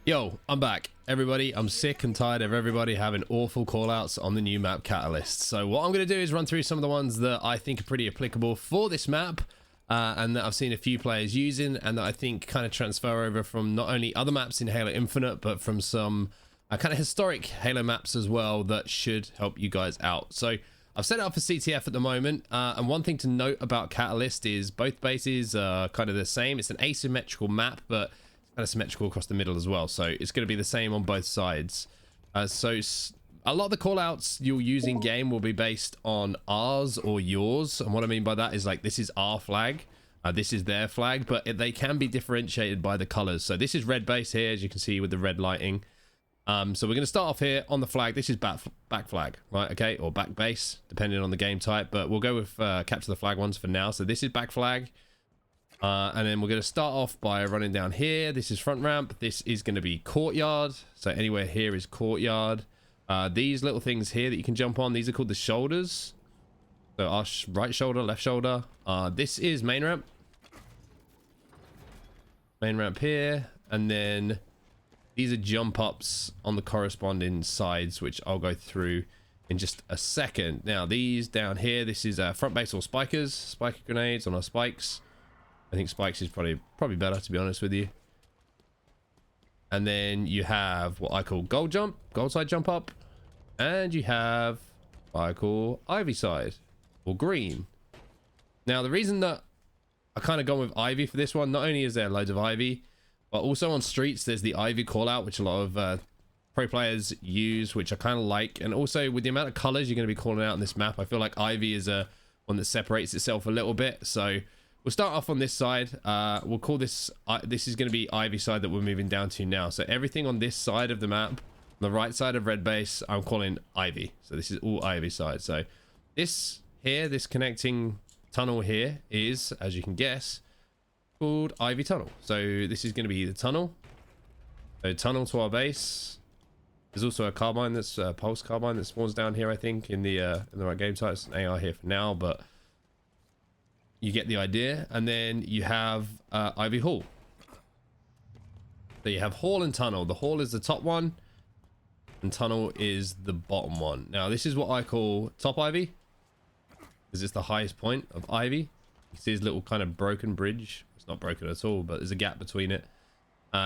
Yo, I'm back. Everybody, I'm sick and tired of everybody having awful callouts on the new map Catalyst. So what I'm going to do is run through some of the ones that I think are pretty applicable for this map and that I've seen a few players using and that I think kind of transfer over from not only other maps in Halo Infinite, but from some kind of historic Halo maps as well that should help you guys out. So I've set it up for CTF at the moment, and one thing to note about Catalyst is both bases are kind of the same. It's an asymmetrical map, but kind of symmetrical across the middle as well, so it's going to be the same on both sides. So a lot of the callouts you'll use in game will be based on ours or yours, and what I mean by that is like this is our flag, this is their flag, but they can be differentiated by the colors. So this is red base here, as you can see with the red lighting. So we're going to start off here on the flag. This is back flag, right? Okay, or back base depending on the game type, but we'll go with capture the flag ones for now. So this is back flag. And then we're going to start off by running down here. This is front ramp. This is going to be courtyard. So anywhere here is courtyard. These little things here that you can jump on, these are called the shoulders. So our right shoulder, left shoulder. This is main ramp. Main ramp here. And then these are jump ups on the corresponding sides, which I'll go through in just a second. Now these down here, this is front base or spikers. Spiker grenades on our spikes. I think spikes is probably better, to be honest with you. And then you have what I call gold side jump up, and you have what I call ivy side or green. Now the reason that I kind of gone with ivy for this one, not only is there loads of ivy, but also on streets there's the ivy call out, which a lot of pro players use, which I kind of like. And also with the amount of colors you're going to be calling out in this map, I feel like ivy is one that separates itself a little bit. So we'll start off on this side. We'll call this, this is going to be ivy side that we're moving down to now. So everything on this side of the map, on the right side of red base, I'm calling ivy. So this is all ivy side. So this here, this connecting tunnel here is, as you can guess, called ivy tunnel. So this is going to be the tunnel. So tunnel to our base. There's also a carbine that's pulse carbine that spawns down here, I think, in the right game type. It's an AR here for now, but you get the idea. And then you have ivy hall. So you have hall and tunnel. The hall is the top one and tunnel is the bottom one. Now this is what I call top ivy, because it's the highest point of ivy. You see this little kind of broken bridge. It's not broken at all, but there's a gap between it.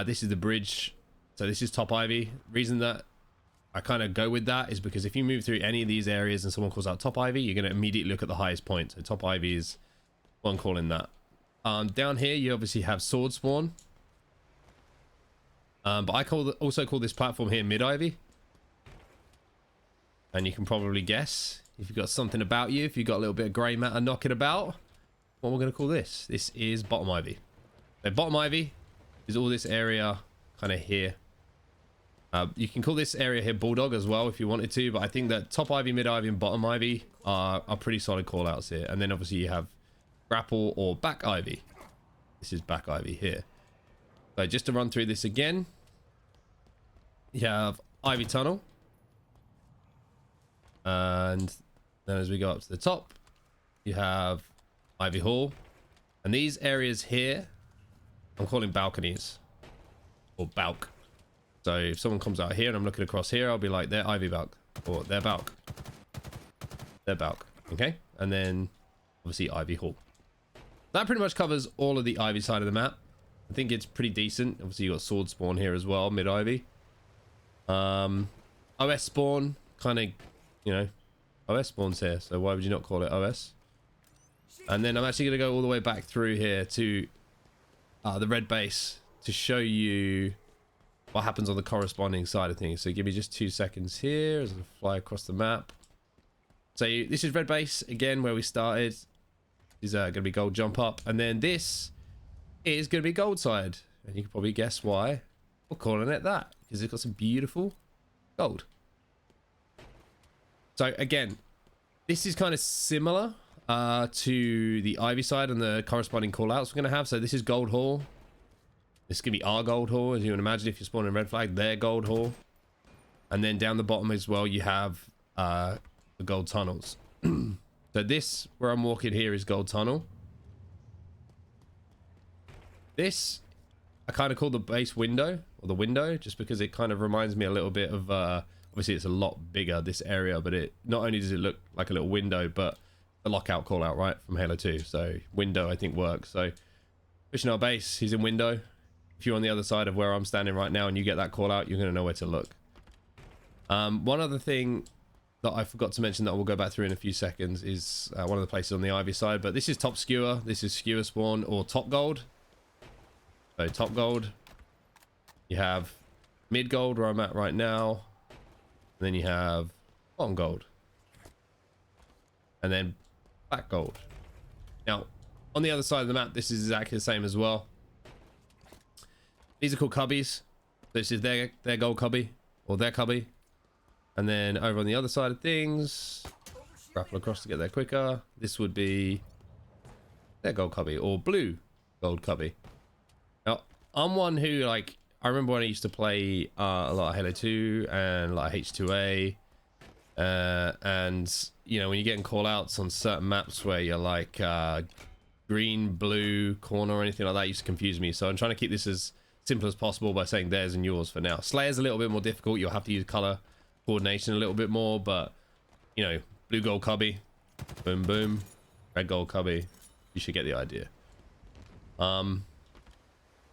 This is the bridge. So this is top ivy. Reason that I kind of go with that is because if you move through any of these areas and someone calls out top ivy, you're going to immediately look at the highest point. So top ivy is what I'm calling that. Down here you obviously have sword spawn, but I also call this platform here mid ivy. And you can probably guess, if you've got something about you, if you've got a little bit of grey matter knocking about, what we're going to call this. This is bottom ivy. So bottom ivy is all this area kind of here. You can call this area here bulldog as well if you wanted to, but I think that top ivy, mid ivy and bottom ivy are pretty solid call outs here. And then obviously you have grapple or back ivy. This is back ivy here. So just to run through this again, you have ivy tunnel, and then as we go up to the top you have ivy hall, and these areas here I'm calling balconies or balk. So if someone comes out here and I'm looking across here, I'll be like, they're ivy balk, or they're balk, they're balk. Okay, and then obviously ivy hall. That pretty much covers all of the ivy side of the map. I think it's pretty decent. Obviously you got sword spawn here as well, mid ivy. OS spawn, kind of, you know, OS spawns here, so why would you not call it OS? And then I'm actually going to go all the way back through here to the red base to show you what happens on the corresponding side of things. So give me just 2 seconds here as I fly across the map. So this is red base again, where we started. Is going to be gold jump up, and then this is going to be gold side, and you can probably guess why we're calling it that, because it's got some beautiful gold. So again, this is kind of similar to the ivy side and the corresponding callouts we're going to have. So this is gold hall. This is going to be our gold hall, as you can imagine. If you're spawning red flag, their gold hall. And then down the bottom as well, you have the gold tunnels. So this, where I'm walking here, is gold tunnel. This I kind of call the base window, or the window, just because it kind of reminds me a little bit of, obviously it's a lot bigger, this area, but it not only does it look like a little window, but the lockout call out, right, from Halo 2. So window, I think, works. So pushing our base, he's in window. If you're on the other side of where I'm standing right now and you get that call out, you're going to know where to look. One other thing that I forgot to mention that we'll go back through in a few seconds is one of the places on the Ivy side, but this is top skewer, this is skewer spawn, or top gold. So top gold, you have mid gold where I'm at right now, and then you have bottom gold, and then back gold. Now on the other side of the map, this is exactly the same as well. These are called cubbies. This is their gold cubby, or their cubby. And then over on the other side of things, grapple across to get there quicker, this would be their gold cubby, or blue gold cubby. Now, I'm one who, like, I remember when I used to play a lot of Halo 2 and a lot of H2A. And, you know, when you're getting call-outs on certain maps where you're like green, blue, corner, or anything like that, used to confuse me. So I'm trying to keep this as simple as possible by saying theirs and yours for now. Slayer's a little bit more difficult. You'll have to use color coordination a little bit more, but, you know, blue gold cubby, boom boom, red gold cubby, you should get the idea.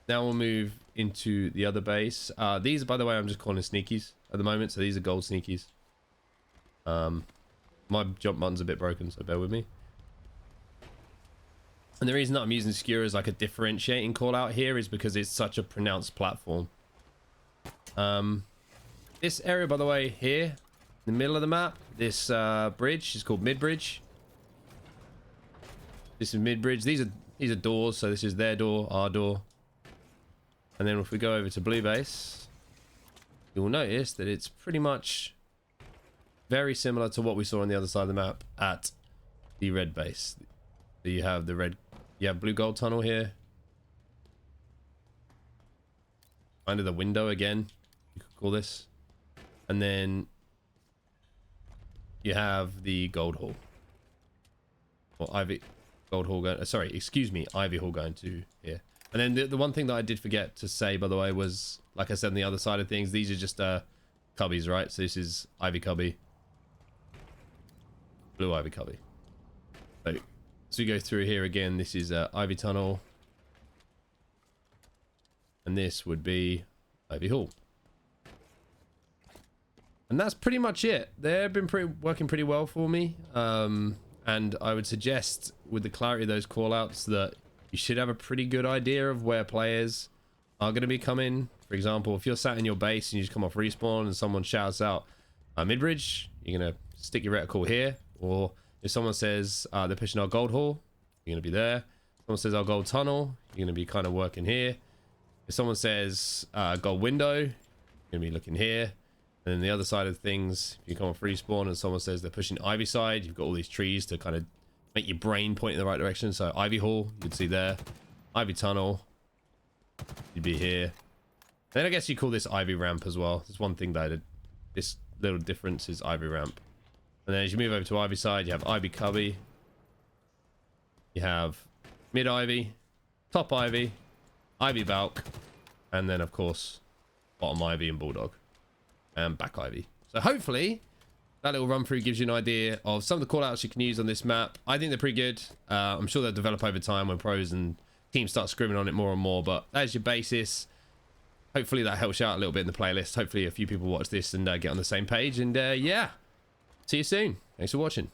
Now we'll move into the other base. These, by the way, I'm just calling sneakies at the moment, so these are gold sneakies. My jump button's a bit broken, so bear with me. And the reason that I'm using skewer as like a differentiating call out here is because it's such a pronounced platform. This area, by the way, here in the middle of the map, this bridge is called mid bridge. This is mid bridge. These are doors, so this is their door, our door. And then if we go over to blue base, you will notice that it's pretty much very similar to what we saw on the other side of the map at the red base. So you have the red, you have blue gold tunnel here. Under the window again, you could call this. And then you have the gold hall. Or ivy, gold hall going, sorry, excuse me, ivy hall going to here. And then the one thing that I did forget to say, by the way, was, like I said, on the other side of things, these are just cubbies, right? So this is ivy cubby, blue ivy cubby. So we go through here again. This is ivy tunnel, and this would be ivy hall. And that's pretty much it. They've been working pretty well for me. And I would suggest, with the clarity of those callouts, that you should have a pretty good idea of where players are going to be coming. For example, if you're sat in your base and you just come off respawn and someone shouts out mid-bridge, you're going to stick your reticle here. Or if someone says they're pushing our gold hall, you're going to be there. If someone says our gold tunnel, you're going to be kind of working here. If someone says gold window, you're going to be looking here. And then the other side of things, if you come off respawn and someone says they're pushing ivy side, you've got all these trees to kind of make your brain point in the right direction. So ivy hall, you'd see there. Ivy tunnel, you'd be here. Then I guess you call this ivy ramp as well. There's one thing that I did. This little difference is ivy ramp. And then as you move over to ivy side, you have ivy cubby. You have mid ivy, top ivy, ivy balk, and then of course bottom ivy and bulldog. And back ivy. So hopefully that little run through gives you an idea of some of the callouts you can use on this map. I think they're pretty good. I'm sure they'll develop over time when pros and teams start scrimming on it more and more, but that's your basis. Hopefully that helps you out a little bit in the playlist. Hopefully a few people watch this and get on the same page, and yeah, see you soon. Thanks for watching.